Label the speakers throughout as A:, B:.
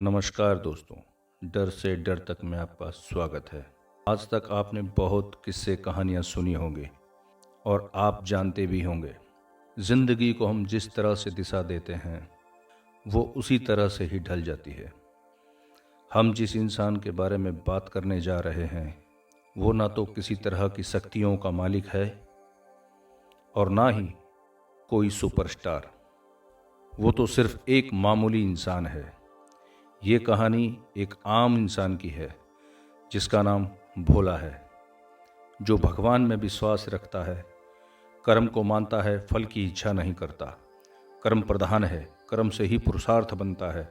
A: नमस्कार दोस्तों, डर से डर तक में आपका स्वागत है। आज तक आपने बहुत किस्से कहानियाँ सुनी होंगी और आप जानते भी होंगे, ज़िंदगी को हम जिस तरह से दिशा देते हैं वो उसी तरह से ही ढल जाती है। हम जिस इंसान के बारे में बात करने जा रहे हैं वो ना तो किसी तरह की शक्तियों का मालिक है और ना ही कोई सुपरस्टार। वो तो सिर्फ एक मामूली इंसान है। ये कहानी एक आम इंसान की है जिसका नाम भोला है, जो भगवान में विश्वास रखता है, कर्म को मानता है, फल की इच्छा नहीं करता, कर्म प्रधान है, कर्म से ही पुरुषार्थ बनता है।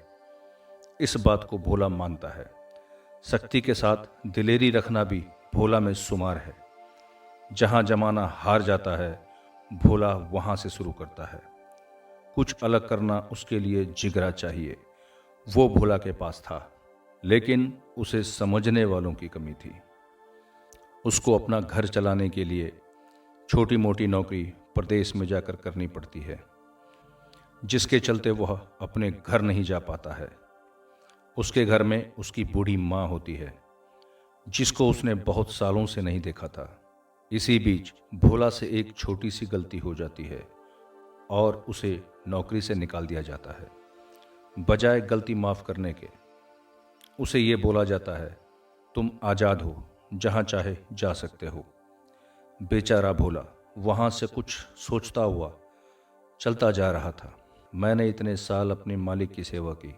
A: इस बात को भोला मानता है। शक्ति के साथ दिलेरी रखना भी भोला में शुमार है। जहाँ जमाना हार जाता है भोला वहाँ से शुरू करता है। कुछ अलग करना उसके लिए जिगरा चाहिए, वो भोला के पास था, लेकिन उसे समझने वालों की कमी थी। उसको अपना घर चलाने के लिए छोटी मोटी नौकरी प्रदेश में जाकर करनी पड़ती है, जिसके चलते वह अपने घर नहीं जा पाता है। उसके घर में उसकी बूढ़ी माँ होती है, जिसको उसने बहुत सालों से नहीं देखा था। इसी बीच भोला से एक छोटी सी गलती हो जाती है और उसे नौकरी से निकाल दिया जाता है। बजाय गलती माफ़ करने के उसे ये बोला जाता है, तुम आज़ाद हो, जहाँ चाहे जा सकते हो। बेचारा भोला वहाँ से कुछ सोचता हुआ चलता जा रहा था। मैंने इतने साल अपने मालिक की सेवा की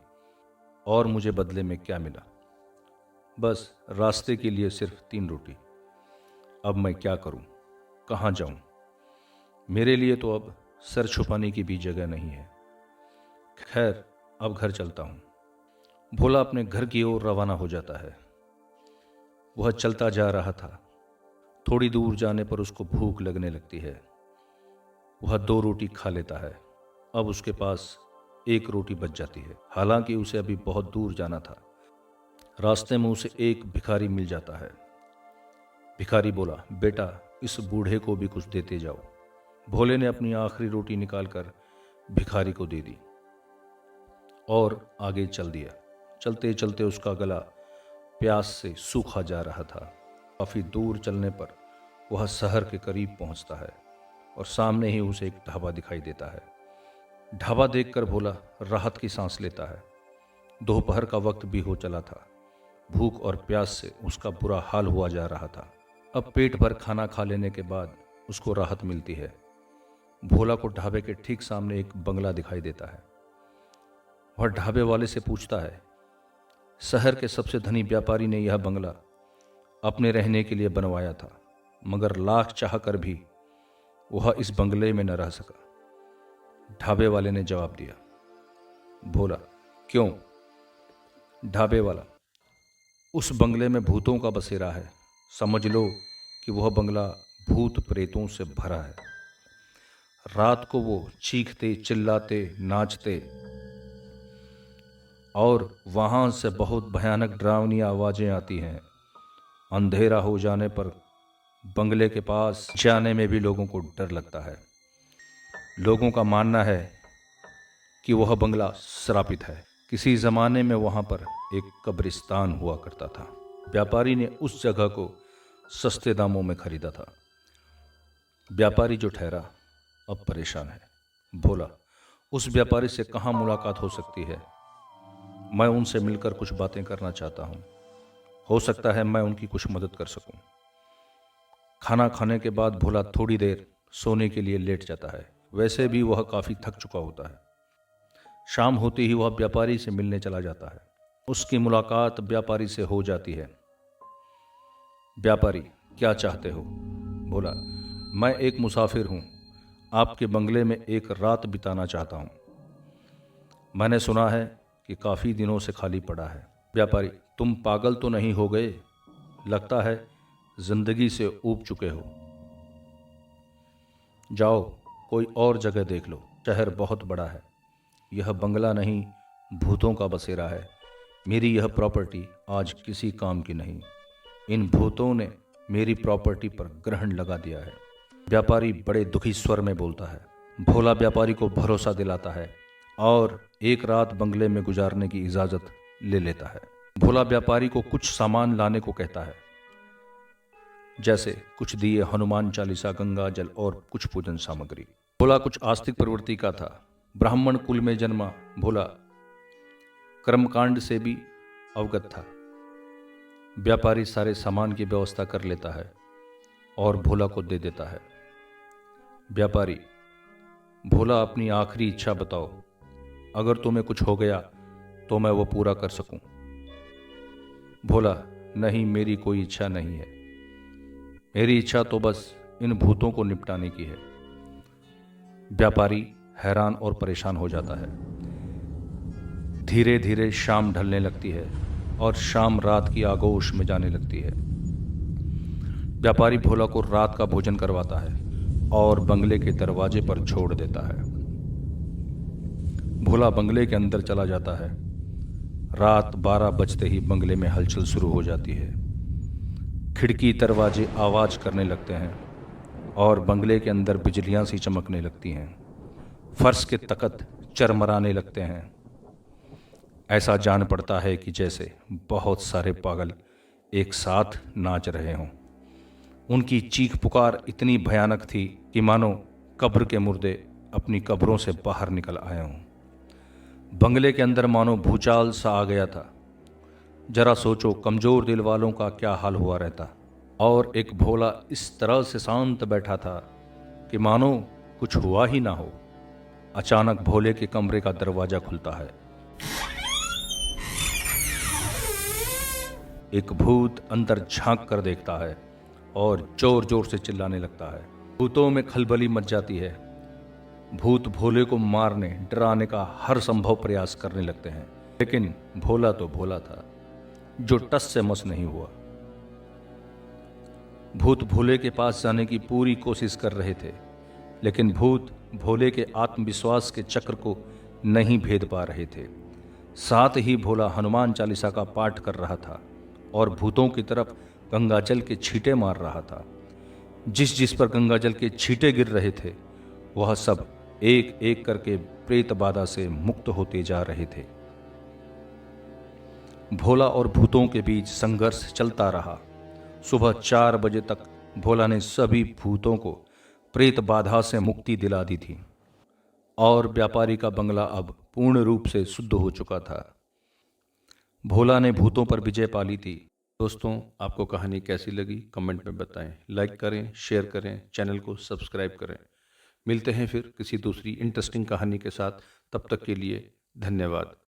A: और मुझे बदले में क्या मिला? बस रास्ते के लिए सिर्फ 3 रोटी। अब मैं क्या करूं? कहाँ जाऊं? मेरे लिए तो अब सर छुपाने की भी जगह नहीं है। खैर, अब घर चलता हूं। भोला अपने घर की ओर रवाना हो जाता है। वह चलता जा रहा था। थोड़ी दूर जाने पर उसको भूख लगने लगती है। वह 2 रोटी खा लेता है। अब उसके पास 1 रोटी बच जाती है। हालांकि उसे अभी बहुत दूर जाना था। रास्ते में उसे एक भिखारी मिल जाता है। भिखारी बोला, बेटा, इस बूढ़े को भी कुछ देते जाओ। भोले ने अपनी आखिरी रोटी निकालकर भिखारी को दे दी और आगे चल दिया। चलते चलते उसका गला प्यास से सूखा जा रहा था। काफ़ी दूर चलने पर वह शहर के करीब पहुंचता है और सामने ही उसे एक ढाबा दिखाई देता है। ढाबा देखकर भोला राहत की सांस लेता है। दोपहर का वक्त भी हो चला था। भूख और प्यास से उसका बुरा हाल हुआ जा रहा था। अब पेट भर खाना खा लेने के बाद उसको राहत मिलती है। भोला को ढाबे के ठीक सामने एक बंगला दिखाई देता है। वह ढाबे वाले से पूछता है, शहर के सबसे धनी व्यापारी ने यह बंगला अपने रहने के लिए बनवाया था, मगर लाख चाह कर भी वह इस बंगले में न रह सका। ढाबे वाले ने जवाब दिया। भोला, क्यों? ढाबे वाला, उस बंगले में भूतों का बसेरा है। समझ लो कि वह बंगला भूत प्रेतों से भरा है। रात को वो चीखते, चिल्लाते, नाचते और वहाँ से बहुत भयानक डरावनी आवाज़ें आती हैं। अंधेरा हो जाने पर बंगले के पास जाने में भी लोगों को डर लगता है। लोगों का मानना है कि वह बंगला श्रापित है। किसी ज़माने में वहाँ पर एक कब्रिस्तान हुआ करता था। व्यापारी ने उस जगह को सस्ते दामों में खरीदा था। व्यापारी जो ठहरा अब परेशान है। भोला, उस व्यापारी से कहाँ मुलाकात हो सकती है? मैं उनसे मिलकर कुछ बातें करना चाहता हूँ। हो सकता है मैं उनकी कुछ मदद कर सकूँ। खाना खाने के बाद भोला थोड़ी देर सोने के लिए लेट जाता है। वैसे भी वह काफ़ी थक चुका होता है। शाम होते ही वह व्यापारी से मिलने चला जाता है। उसकी मुलाकात व्यापारी से हो जाती है। व्यापारी, क्या चाहते हो? भोला, मैं एक मुसाफिर हूँ, आपके बंगले में एक रात बिताना चाहता हूँ। मैंने सुना है कि काफ़ी दिनों से खाली पड़ा है। व्यापारी, तुम पागल तो नहीं हो गए? लगता है जिंदगी से ऊब चुके हो। जाओ, कोई और जगह देख लो। शहर बहुत बड़ा है। यह बंगला नहीं, भूतों का बसेरा है। मेरी यह प्रॉपर्टी आज किसी काम की नहीं। इन भूतों ने मेरी प्रॉपर्टी पर ग्रहण लगा दिया है। व्यापारी बड़े दुखी स्वर में बोलता है। भोला व्यापारी को भरोसा दिलाता है और एक रात बंगले में गुजारने की इजाज़त ले लेता है। भोला व्यापारी को कुछ सामान लाने को कहता है, जैसे कुछ दिए, हनुमान चालीसा, गंगा जल और कुछ पूजन सामग्री। भोला कुछ आस्तिक प्रवृत्ति का था। ब्राह्मण कुल में जन्मा भोला कर्मकांड से भी अवगत था। व्यापारी सारे सामान की व्यवस्था कर लेता है और भोला को दे देता है। व्यापारी, भोला अपनी आखिरी इच्छा बताओ, अगर तुम्हें कुछ हो गया तो मैं वो पूरा कर सकूं। भोला, नहीं, मेरी कोई इच्छा नहीं है। मेरी इच्छा तो बस इन भूतों को निपटाने की है। व्यापारी हैरान और परेशान हो जाता है। धीरे धीरे शाम ढलने लगती है और शाम रात की आगोश में जाने लगती है। व्यापारी भोला को रात का भोजन करवाता है और बंगले के दरवाजे पर छोड़ देता है। भोला बंगले के अंदर चला जाता है। रात 12 बजते ही बंगले में हलचल शुरू हो जाती है। खिड़की दरवाजे आवाज करने लगते हैं और बंगले के अंदर बिजलियां सी चमकने लगती हैं। फर्श के तख्त चरमराने लगते हैं। ऐसा जान पड़ता है कि जैसे बहुत सारे पागल एक साथ नाच रहे हों। उनकी चीख पुकार इतनी भयानक थी कि मानो कब्र के मुर्दे अपनी कब्रों से बाहर निकल आए हों। बंगले के अंदर मानो भूचाल सा आ गया था। जरा सोचो, कमजोर दिल वालों का क्या हाल हुआ रहता। और एक भोला इस तरह से शांत बैठा था कि मानो कुछ हुआ ही ना हो। अचानक भोले के कमरे का दरवाजा खुलता है। एक भूत अंदर झांक कर देखता है और जोर जोर से चिल्लाने लगता है। भूतों में खलबली मच जाती है। भूत भोले को मारने, डराने का हर संभव प्रयास करने लगते हैं, लेकिन भोला तो भोला था, जो टस से मस नहीं हुआ। भूत भोले के पास जाने की पूरी कोशिश कर रहे थे, लेकिन भूत भोले के आत्मविश्वास के चक्र को नहीं भेद पा रहे थे। साथ ही भोला हनुमान चालीसा का पाठ कर रहा था और भूतों की तरफ गंगाजल के छींटे मार रहा था। जिस जिस पर गंगाजल के छींटे गिर रहे थे, वह सब एक एक करके प्रेत बाधा से मुक्त होते जा रहे थे। भोला और भूतों के बीच संघर्ष चलता रहा। सुबह 4 बजे तक भोला ने सभी भूतों को प्रेत बाधा से मुक्ति दिला दी थी और व्यापारी का बंगला अब पूर्ण रूप से शुद्ध हो चुका था। भोला ने भूतों पर विजय पा ली थी। दोस्तों, आपको कहानी कैसी लगी कमेंट में बताएं। लाइक करें, शेयर करें, चैनल को सब्सक्राइब करें। मिलते हैं फिर किसी दूसरी इंटरेस्टिंग कहानी के साथ। तब तक के लिए धन्यवाद।